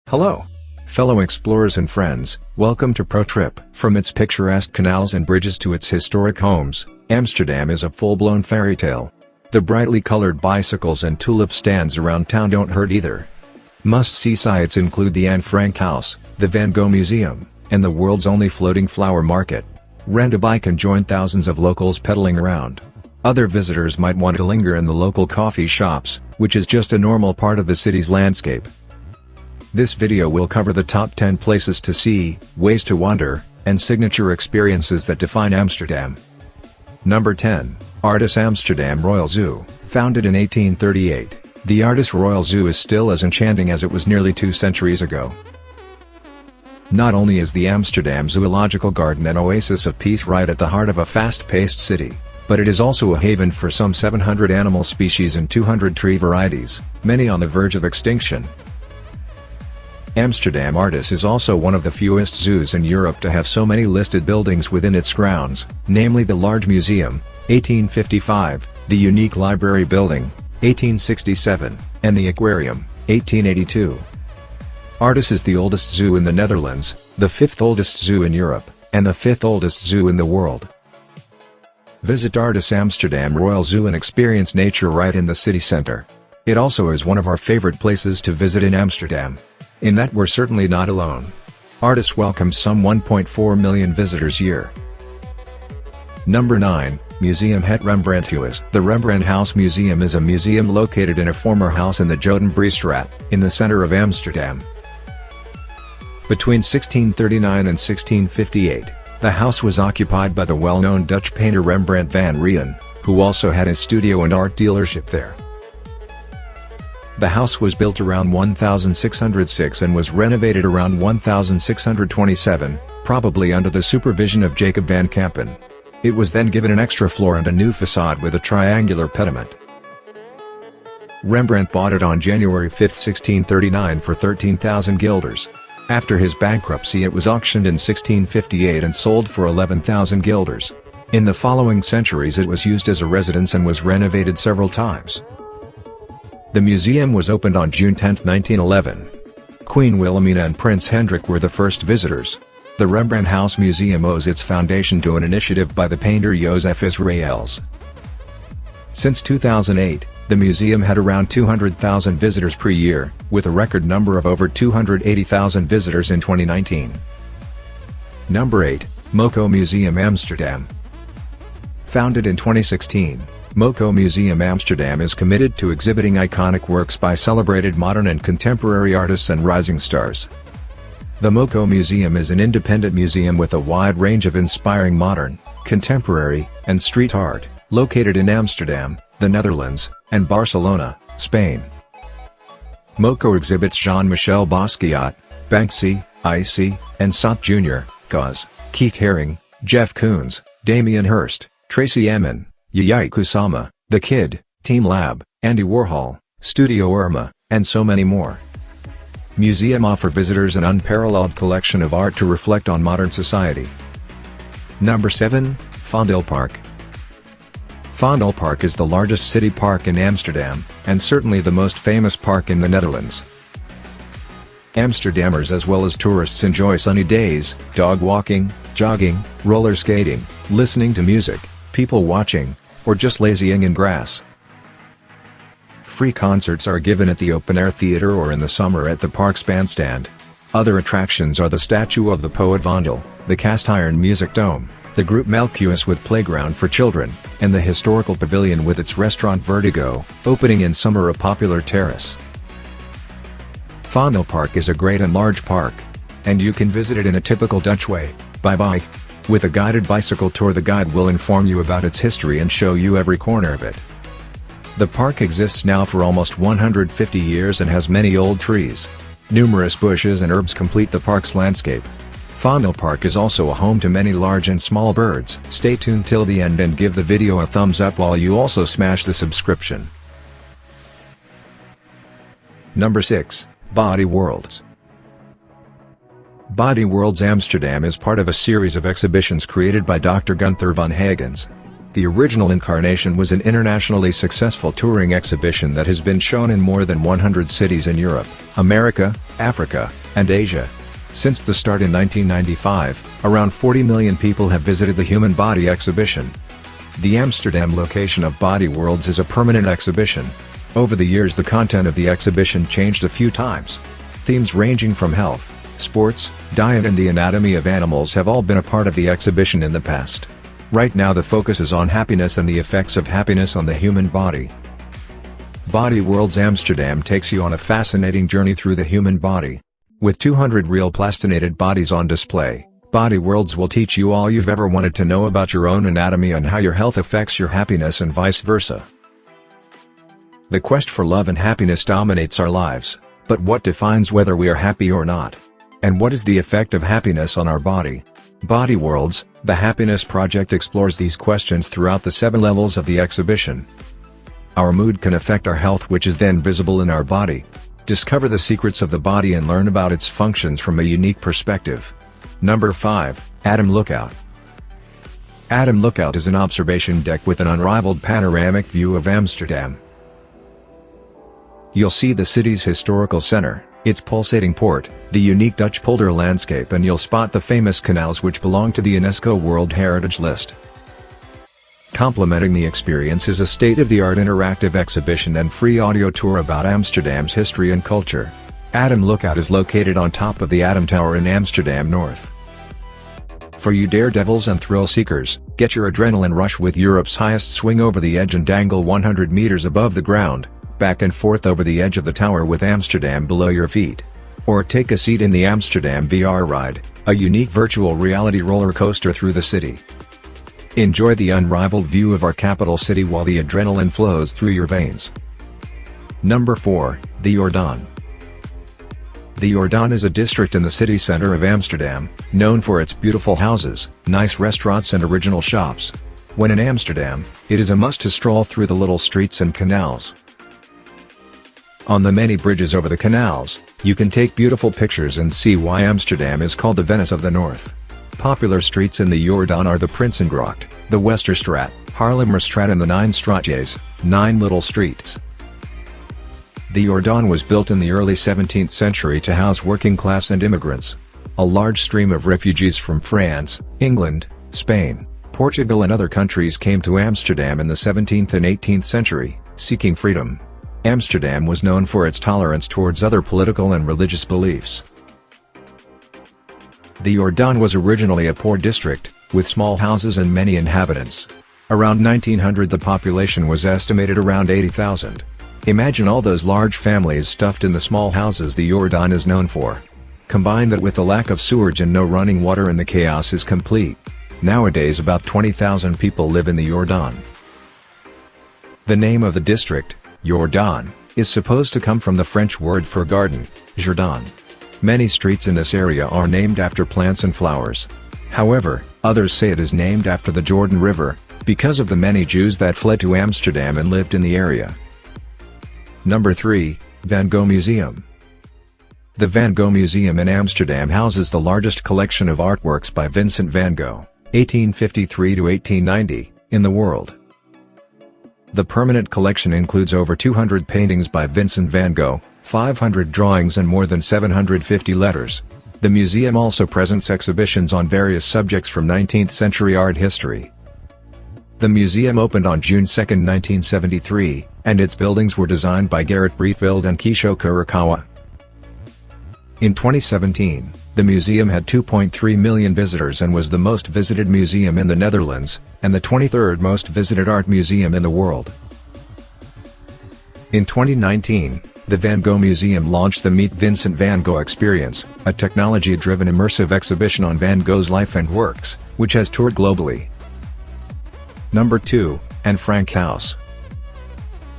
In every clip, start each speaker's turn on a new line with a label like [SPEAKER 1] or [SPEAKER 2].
[SPEAKER 1] Hello, fellow explorers and friends, welcome to Pro Trip. From its picturesque canals and bridges to its historic homes, Amsterdam is a full-blown fairy tale. The brightly colored bicycles and tulip stands around town don't hurt either. Must-see sites include the Anne Frank House, the Van Gogh Museum, and the world's only floating flower market. Rent a bike and join thousands of locals pedaling around. Other visitors might want to linger in the local coffee shops, which is just a normal part of the city's landscape. This video will cover the top 10 places to see, ways to wander, and signature experiences that define Amsterdam. Number 10. ARTIS Amsterdam Royal Zoo. Founded in 1838, the ARTIS Royal Zoo is still as enchanting as it was nearly 2 centuries ago. Not only is the Amsterdam Zoological Garden an oasis of peace right at the heart of a fast-paced city, but it is also a haven for some 700 animal species and 200 tree varieties, many on the verge of extinction. Amsterdam ARTIS is also one of the fewest zoos in Europe to have so many listed buildings within its grounds, namely the large museum, 1855, the unique library building, 1867, and the aquarium, 1882. ARTIS is the oldest zoo in the Netherlands, the 5th oldest zoo in Europe, and the 5th oldest zoo in the world. Visit ARTIS Amsterdam Royal Zoo and experience nature right in the city center. It also is one of our favorite places to visit in Amsterdam. In that we're certainly not alone. ARTIS welcomes some 1.4 million visitors a year. Number 9. Museum het Rembrandthuis. The Rembrandthuis Museum is a museum located in a former house in the Jordaan, in the center of Amsterdam. Between 1639 and 1658, the house was occupied by the well-known Dutch painter Rembrandt van Rijn, who also had his studio and art dealership there. The house was built around 1606 and was renovated around 1627, probably under the supervision of Jacob van Kampen. It was then given an extra floor and a new facade with a triangular pediment. Rembrandt bought it on January 5, 1639 for 13,000 guilders. After his bankruptcy it was auctioned in 1658 and sold for 11,000 guilders. In the following centuries it was used as a residence and was renovated several times. The museum was opened on June 10, 1911. Queen Wilhelmina and Prince Hendrik were the first visitors. The Rembrandthuis Museum owes its foundation to an initiative by the painter Joseph Israels. Since 2008, the museum had around 200,000 visitors per year, with a record number of over 280,000 visitors in 2019. Number 8. Moco Museum Amsterdam. Founded in 2016, Moco Museum Amsterdam is committed to exhibiting iconic works by celebrated modern and contemporary artists and rising stars. The Moco Museum is an independent museum with a wide range of inspiring modern, contemporary, and street art, located in Amsterdam, the Netherlands, and Barcelona, Spain. Moco exhibits Jean-Michel Basquiat, Banksy, Icy, and Sant Jr., Gauze, Keith Haring, Jeff Koons, Damien Hirst, Tracy Emin, Yayai Kusama, The Kid, Team Lab, Andy Warhol, Studio Irma, and so many more. Museum offer visitors an unparalleled collection of art to reflect on modern society. Number 7. Vondelpark. Vondelpark is the largest city park in Amsterdam, and certainly the most famous park in the Netherlands. Amsterdammers as well as tourists enjoy sunny days, dog walking, jogging, roller skating, listening to music, people watching, or just lazying in grass. Free concerts are given at the open-air theater or in the summer at the park's bandstand. Other attractions are the statue of the poet Vondel, the cast-iron music dome, the group Melchius with playground for children, and the historical pavilion with its restaurant Vertigo, opening in summer a popular terrace. Vondelpark is a great and large park, and you can visit it in a typical Dutch way, by bike. With a guided bicycle tour, the guide will inform you about its history and show you every corner of it. The park exists now for almost 150 years and has many old trees. Numerous bushes and herbs complete the park's landscape. Vondelpark is also a home to many large and small birds. Stay tuned till the end and give the video a thumbs up while you also smash the subscription. Number 6. Body Worlds. Body Worlds Amsterdam is part of a series of exhibitions created by Dr. Gunther van Hagens. The original incarnation was an internationally successful touring exhibition that has been shown in more than 100 cities in Europe, America, Africa, and Asia. Since the start in 1995, around 40 million people have visited the Human Body exhibition. The Amsterdam location of Body Worlds is a permanent exhibition. Over the years the content of the exhibition changed a few times. Themes ranging from health, sports, diet and the anatomy of animals have all been a part of the exhibition in the past. Right now the focus is on happiness and the effects of happiness on the human body. Body Worlds Amsterdam takes you on a fascinating journey through the human body. With 200 real plastinated bodies on display, Body Worlds will teach you all you've ever wanted to know about your own anatomy and how your health affects your happiness and vice versa. The quest for love and happiness dominates our lives, but what defines whether we are happy or not? And what is the effect of happiness on our body? Body Worlds, the Happiness Project explores these questions throughout the 7 levels of the exhibition. Our mood can affect our health, which is then visible in our body. Discover the secrets of the body and learn about its functions from a unique perspective. Number 5, Atom Lookout. Atom Lookout is an observation deck with an unrivaled panoramic view of Amsterdam. You'll see the city's historical center, its pulsating port, the unique Dutch polder landscape, and you'll spot the famous canals which belong to the UNESCO World Heritage List. Complementing the experience is a state-of-the-art interactive exhibition and free audio tour about Amsterdam's history and culture. Atom Lookout is located on top of the Atom Tower in Amsterdam North. For you daredevils and thrill-seekers, get your adrenaline rush with Europe's highest swing over the edge and dangle 100 meters above the ground, back and forth over the edge of the tower with Amsterdam below your feet. Or take a seat in the Amsterdam VR ride, a unique virtual reality roller coaster through the city. Enjoy the unrivaled view of our capital city while the adrenaline flows through your veins. Number 4, the Jordaan. The Jordaan is a district in the city center of Amsterdam, known for its beautiful houses, nice restaurants and original shops. When in Amsterdam, it is a must to stroll through the little streets and canals. On the many bridges over the canals, you can take beautiful pictures and see why Amsterdam is called the Venice of the North. Popular streets in the Jordaan are the Prinsengracht, the Westerstraat, Haarlemmerstraat and the 9 straatjes, 9 little streets. The Jordaan was built in the early 17th century to house working class and immigrants. A large stream of refugees from France, England, Spain, Portugal and other countries came to Amsterdam in the 17th and 18th century, seeking freedom. Amsterdam was known for its tolerance towards other political and religious beliefs. The Jordaan was originally a poor district, with small houses and many inhabitants. Around 1900 the population was estimated around 80,000. Imagine all those large families stuffed in the small houses the Jordaan is known for. Combine that with the lack of sewage and no running water and the chaos is complete. Nowadays about 20,000 people live in the Jordaan. The name of the district, Jordaan, is supposed to come from the French word for garden, Jordaan. Many streets in this area are named after plants and flowers. However, others say it is named after the Jordan River, because of the many Jews that fled to Amsterdam and lived in the area. Number 3, Van Gogh Museum. The Van Gogh Museum in Amsterdam houses the largest collection of artworks by Vincent van Gogh, 1853 to 1890, in the world. The permanent collection includes over 200 paintings by Vincent van Gogh, 500 drawings and more than 750 letters. The museum also presents exhibitions on various subjects from 19th century art history. The museum opened on June 2, 1973, and its buildings were designed by Gerrit Rietveld and Kisho Kurokawa. In 2017, the museum had 2.3 million visitors and was the most visited museum in the Netherlands, and the 23rd most visited art museum in the world. In 2019, the Van Gogh Museum launched the Meet Vincent van Gogh Experience, a technology-driven immersive exhibition on Van Gogh's life and works, which has toured globally. Number 2, Anne Frank House.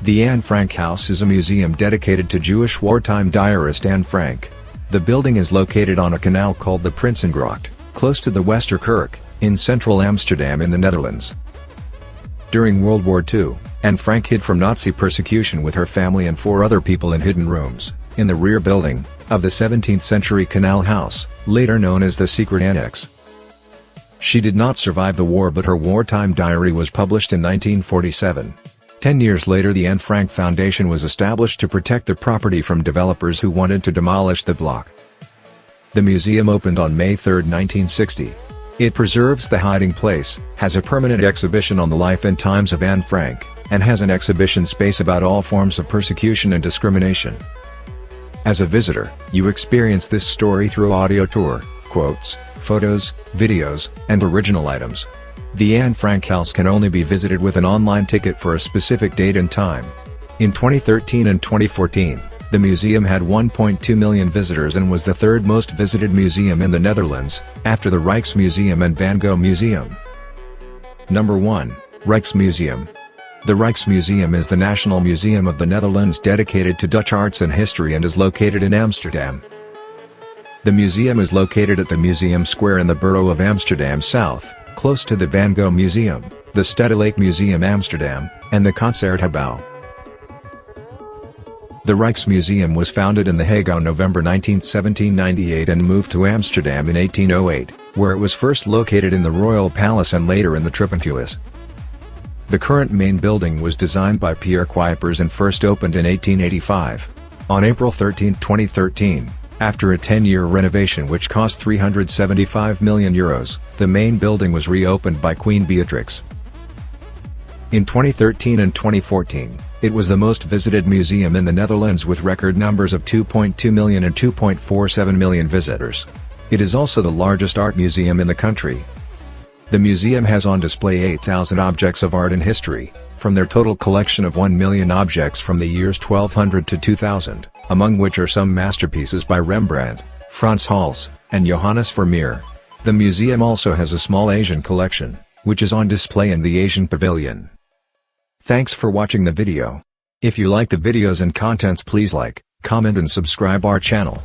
[SPEAKER 1] The Anne Frank House is a museum dedicated to Jewish wartime diarist Anne Frank. The building is located on a canal called the Prinsengracht, close to the Westerkerk, in central Amsterdam in the Netherlands. During World War II, Anne Frank hid from Nazi persecution with her family and 4 other people in hidden rooms, in the rear building, of the 17th century canal house, later known as the Secret Annex. She did not survive the war, but her wartime diary was published in 1947. 10 years later the Anne Frank Foundation was established to protect the property from developers who wanted to demolish the block. The museum opened on May 3, 1960. It preserves the hiding place, has a permanent exhibition on the life and times of Anne Frank, and has an exhibition space about all forms of persecution and discrimination. As a visitor, you experience this story through audio tour, quotes, photos, videos, and original items. The Anne Frank House can only be visited with an online ticket for a specific date and time. In 2013 and 2014, the museum had 1.2 million visitors and was the third most visited museum in the Netherlands, after the Rijksmuseum and Van Gogh Museum. Number 1. Rijksmuseum. The Rijksmuseum is the national museum of the Netherlands dedicated to Dutch arts and history and is located in Amsterdam. The museum is located at the Museum Square in the borough of Amsterdam South, close to the Van Gogh Museum, the Stedelijk Museum Amsterdam, and the Concertgebouw. The Rijksmuseum was founded in The Hague on November 19, 1798 and moved to Amsterdam in 1808, where it was first located in the Royal Palace and later in the Rembrandthuis. The current main building was designed by Pierre Cuypers and first opened in 1885. On April 13, 2013, after a 10-year renovation which cost €375 million, the main building was reopened by Queen Beatrix. In 2013 and 2014, it was the most visited museum in the Netherlands with record numbers of 2.2 million and 2.47 million visitors. It is also the largest art museum in the country. The museum has on display 8,000 objects of art and history, from their total collection of 1 million objects from the years 1200 to 2000, among which are some masterpieces by Rembrandt, Frans Hals, and Johannes Vermeer. The museum also has a small Asian collection, which is on display in the Asian Pavilion. Thanks for watching the video. If you like the videos and contents, please like, comment and subscribe our channel.